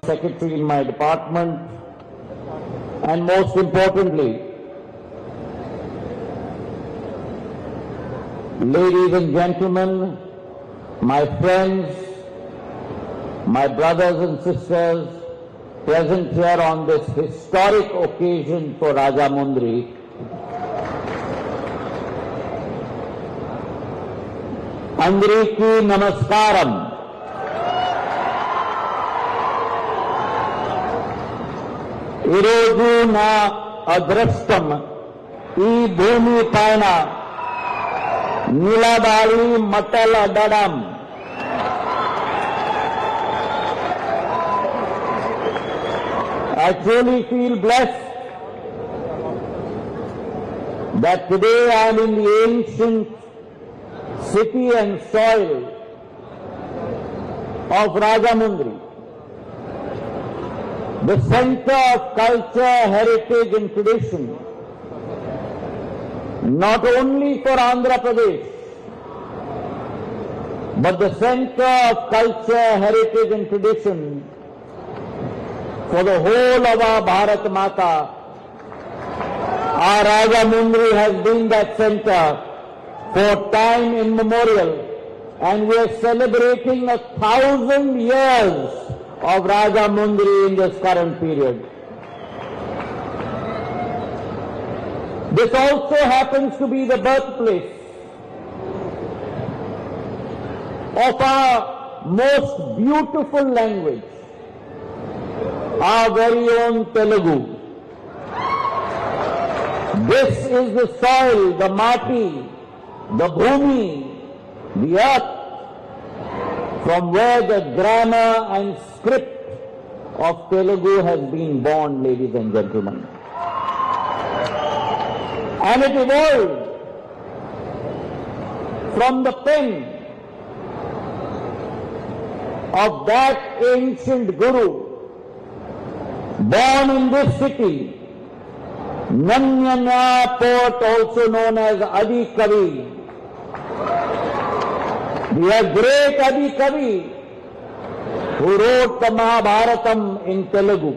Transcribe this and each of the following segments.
secretary in my department, and most importantly, ladies and gentlemen, my friends, my brothers and sisters present here on this historic occasion for Rajamundry, Andriki Namaskaram. ఈరోజు నా అదృష్టం ఈ భూమి పైన నిలబడి మాట్లాడడం. I truly feel blessed that today I am in the ancient city and soil of Rajamundry, the center of culture, heritage and tradition, not only for Andhra Pradesh, but the center of culture, heritage and tradition for the whole of our Bharat Mata. Our Rajamundry has been that center for time immemorial, and we are celebrating 1,000 years of Rajamundry in this current period. This also happens to be the birthplace of our most beautiful language, our very own Telugu. This is the soil, the mati, the bhumi, the earth, from where the grammar and script of Telugu has been born, ladies and gentlemen. And it evolved from the pen of that ancient guru, born in this city, Nanyana poet, also known as Adi Kavi, the great Adi Kavi, who wrote the Mahabharatam in Telugu.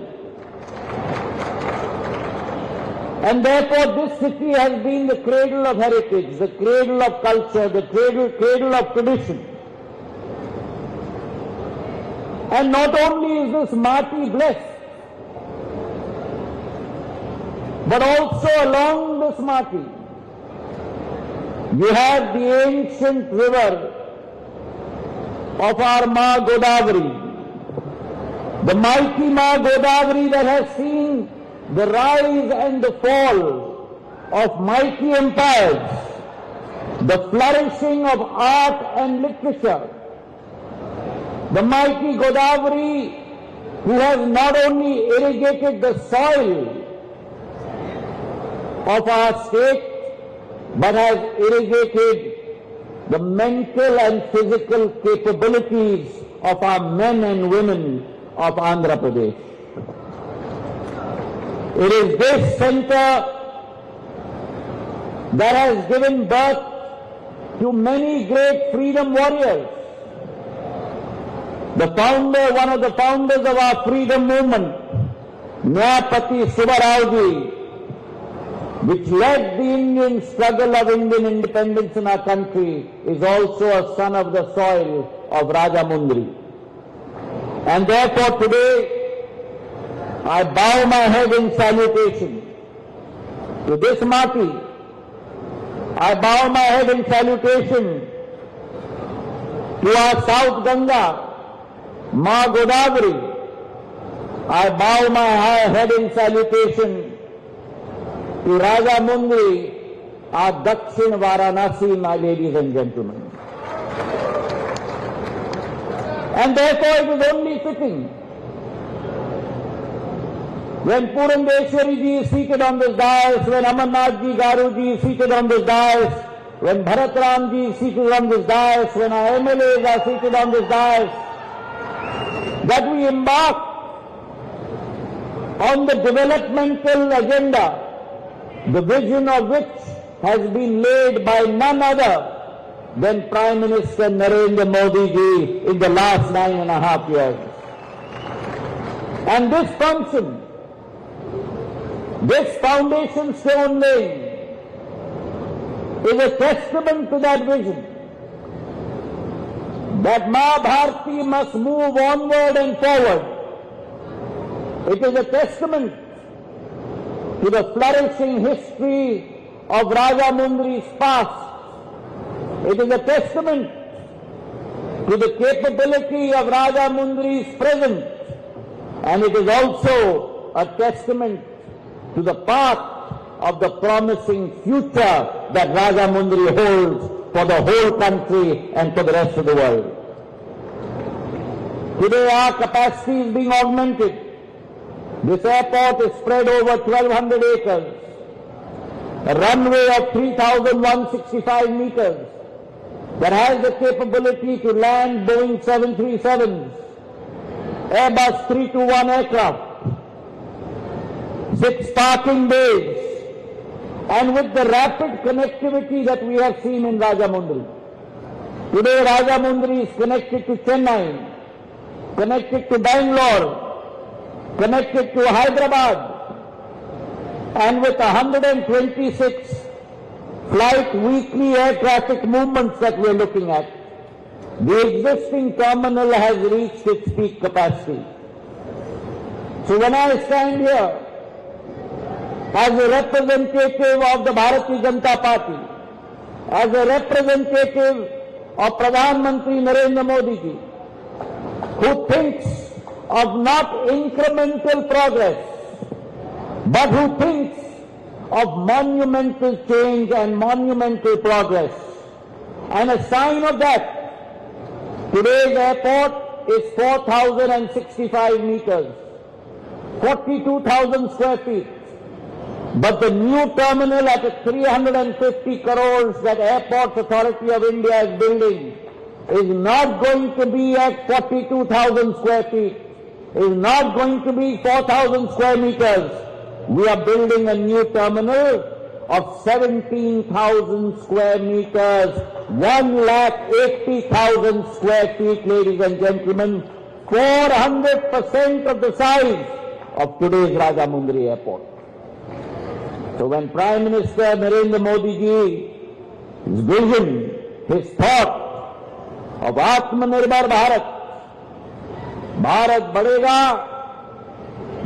And therefore this city has been the cradle of heritage, the cradle of culture, the cradle of tradition. And not only is this Mati blessed, but also along this Mati, you have the ancient river of our Ma Godavari, the mighty Ma Godavari that has seen the rise and the fall of mighty empires, the flourishing of art and literature, the mighty Godavari who has not only irrigated the soil of our state, but has irrigated the mental and physical capabilities of our men and women of Andhra Pradesh. It is this center that has given birth to many great freedom warriors. The founder, one of the founders of our freedom movement, Nyayapati Subbarao, which led the Indian struggle of Indian independence in our country, is also a son of the soil of Rajamundry. And therefore today, I bow my head in salutation to this Mati. I bow my head in salutation to our South Ganga, Ma Godavari. I bow my head in salutation to Rajamundry, our Dakshin Varanasi, my ladies and gentlemen. And therefore it is only fitting, when Purandeshwari ji is seated on this dais, when Amarnath ji Garu ji is seated on this dais, when Bharat Ram ji is seated on this dais, when our MLAs are seated on this dais, that we embark on the developmental agenda, the vision of which has been laid by none other than Prime Minister Narendra Modi ji in the last 9.5 years. And this function, this foundation stone laying, is a testament to that vision, that Ma Bharati must move onward and forward. It is a testament to the flourishing history of Rajamundri's past. It is a testament to the capability of Rajamundri's present, and it is also a testament to the path of the promising future that Rajamundri holds for the whole country and for the rest of the world. Today our capacity is being augmented. This airport is spread over 1,200 acres, a runway of 3,165 meters that has the capability to land Boeing 737s, Airbus 321 aircraft, 6 parking bays, and with the rapid connectivity that we have seen in Rajamundri. Today Rajamundri is connected to Chennai, connected to Bangalore, connected to Hyderabad, and with 126 flight weekly air traffic movements that we are looking at, the existing terminal has reached its peak capacity. So when I stand here as a representative of the Bharatiya Janata Party, as a representative of Pradhan Mantri Narendra Modi ji, who thinks of not incremental progress, but who thinks of monumental change and monumental progress. And a sign of that, today's airport is 4,065 meters, 42,000 square feet. But the new terminal at 350 crores that Airports Authority of India is building is not going to be at 42,000 square feet, is not going to be 4,000 square meters. We are building a new terminal of 17,000 square meters, 1,80,000 square feet, ladies and gentlemen, 400% of the size of today's Rajamundri Airport. So when Prime Minister Narendra Modi ji, his vision, his thought of Atmanirbhar Bharat, Bharat बढ़ेगा,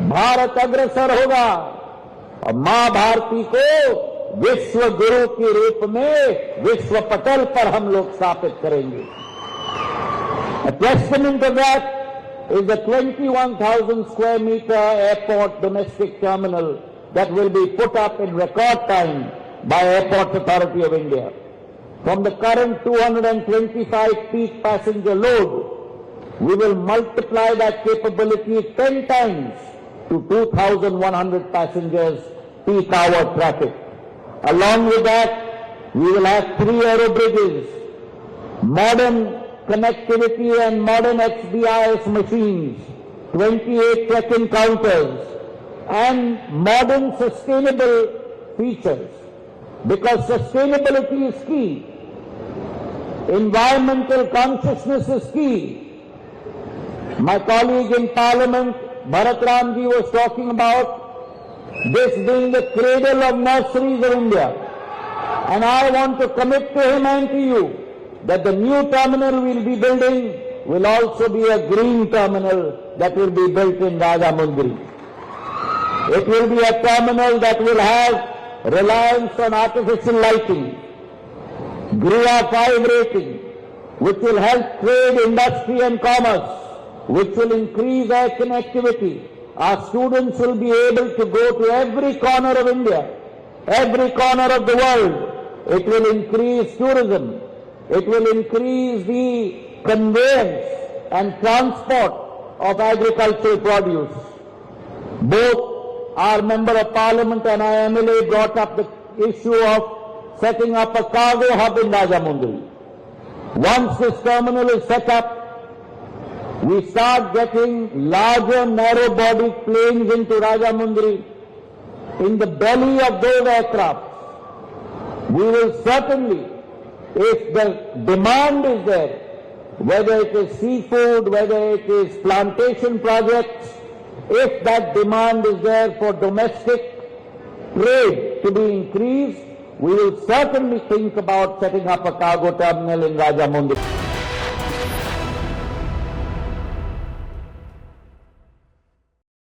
भारत अग्रसर होगा और मां भारती को विश्व गुरु के रूप में विश्व पटल पर हम लोग स्थापित करेंगे. A testament of that is the 21,000 square meter airport domestic terminal that will be put up in record time by Airports Authority of India. From the current 225 peak passenger load, we will multiply that capability 10 times to 2,100 passengers peak hour traffic. Along with that, we will have 3 aero bridges, modern connectivity and modern XBIS machines, 28 check-in counters, and modern sustainable features. Because sustainability is key. Environmental consciousness is key. My colleague in Parliament, Bharat Ram ji, was talking about this being the cradle of nurseries of India. And I want to commit to him and to you that the new terminal we will be building will also be a green terminal that will be built in Rajamundri. It will be a terminal that will have reliance on artificial lighting, GRIA 5 rating, which will help trade, industry and commerce, which will increase air connectivity. Our students will be able to go to every corner of India, every corner of the world. It will increase tourism. It will increase the conveyance and transport of agricultural produce. Both our Member of Parliament and our MLA brought up the issue of setting up a cargo hub in Rajamundri. Once this terminal is set up, we start getting larger narrow-bodied planes into Rajamundri. In the belly of those aircraft, we will certainly, if the demand is there, whether it is seafood, whether it is plantation projects, If that demand is there for domestic trade to be increased, we will certainly think about setting up a cargo terminal in Rajamundi.